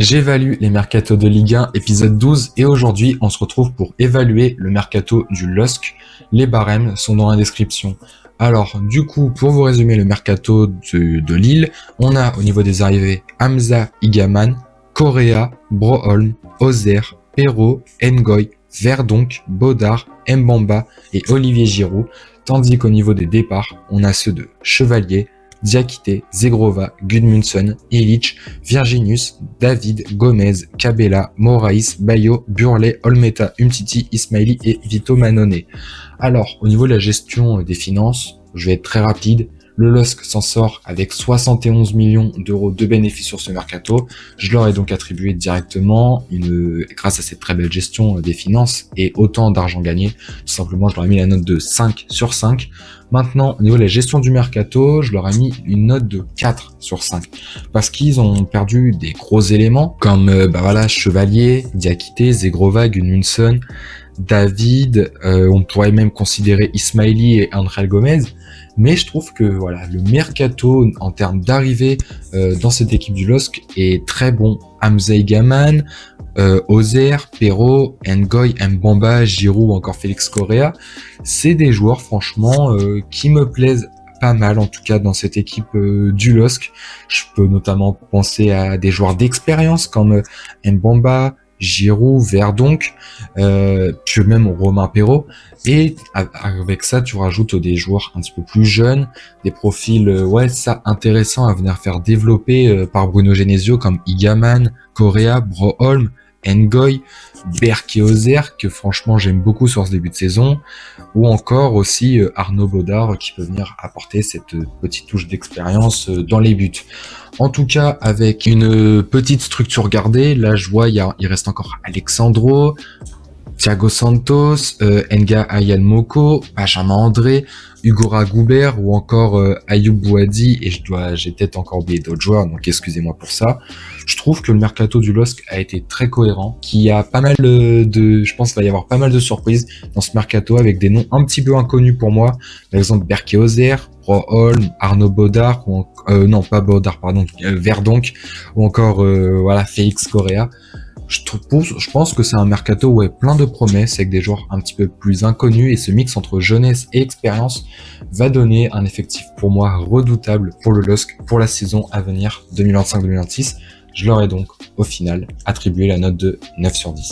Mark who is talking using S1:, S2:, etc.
S1: J'évalue les mercatos de Ligue 1, épisode 12, et aujourd'hui on se retrouve pour évaluer le mercato du LOSC. Les barèmes sont dans la description. Alors du coup, pour vous résumer le mercato de Lille, on a au niveau des arrivées Hamza Igaman, Correa, Broholm, Ozer, Perrault, Ngoy, Verdonk, Bodar, Mbamba et Olivier Giroud, tandis qu'au niveau des départs, on a ceux de Chevalier, Diakité, Zegrova, Gudmundsson, Illich, Virginius, David, Gomez, Cabella, Moraes, Bayo, Burley, Olmeta, Umtiti, Ismaili et Vito Mannone. Alors, au niveau de la gestion des finances, je vais être très rapide. Le LOSC s'en sort avec 71 millions d'euros de bénéfices sur ce mercato. Je leur ai donc attribué directement, grâce à cette très belle gestion des finances et autant d'argent gagné, tout simplement je leur ai mis la note de 5 sur 5. Maintenant, au niveau de la gestion du mercato, je leur ai mis une note de 4 sur 5. Parce qu'ils ont perdu des gros éléments, comme Chevalier, Diakité, Zegrova, Gudmundsson, David, on pourrait même considérer Ismaili et André Gomez. Mais je trouve que le mercato en termes d'arrivée dans cette équipe du LOSC est très bon. Hamza Igaman, Ozer, Perrault, Ngoy, Mbamba, Giroud ou encore Félix Correa, c'est des joueurs franchement qui me plaisent pas mal, en tout cas dans cette équipe du LOSC. Je peux notamment penser à des joueurs d'expérience comme Mbamba, Giroud, Verdonk, puis même Romain Perrault. Et avec ça, tu rajoutes des joueurs un petit peu plus jeunes, des profils intéressants à venir faire développer par Bruno Genesio comme Igaman, Correa, Broholm, Ngoy, Berk et Ozer, que franchement j'aime beaucoup sur ce début de saison, ou encore aussi Arnaud Bodar qui peut venir apporter cette petite touche d'expérience dans les buts. En tout cas, avec une petite structure gardée, là je vois il reste encore Alexandro, Thiago Santos, Nga Ayal Moko, Benjamin André, Hugo Ragoubert ou encore Ayoub Bouadi, et j'ai peut-être encore oublié d'autres joueurs, donc excusez-moi pour ça. Je trouve que le mercato du LOSC a été très cohérent, qu'il y a pas mal je pense qu'il va y avoir pas mal de surprises dans ce mercato avec des noms un petit peu inconnus pour moi, par exemple Berke Ozer, Broholm, Arnaud Bodar, Verdonk, ou encore Félix Correa. Je pense que c'est un mercato plein de promesses avec des joueurs un petit peu plus inconnus, et ce mix entre jeunesse et expérience va donner un effectif pour moi redoutable pour le LOSC pour la saison à venir 2025-2026. Je leur ai donc au final attribué la note de 9 sur 10.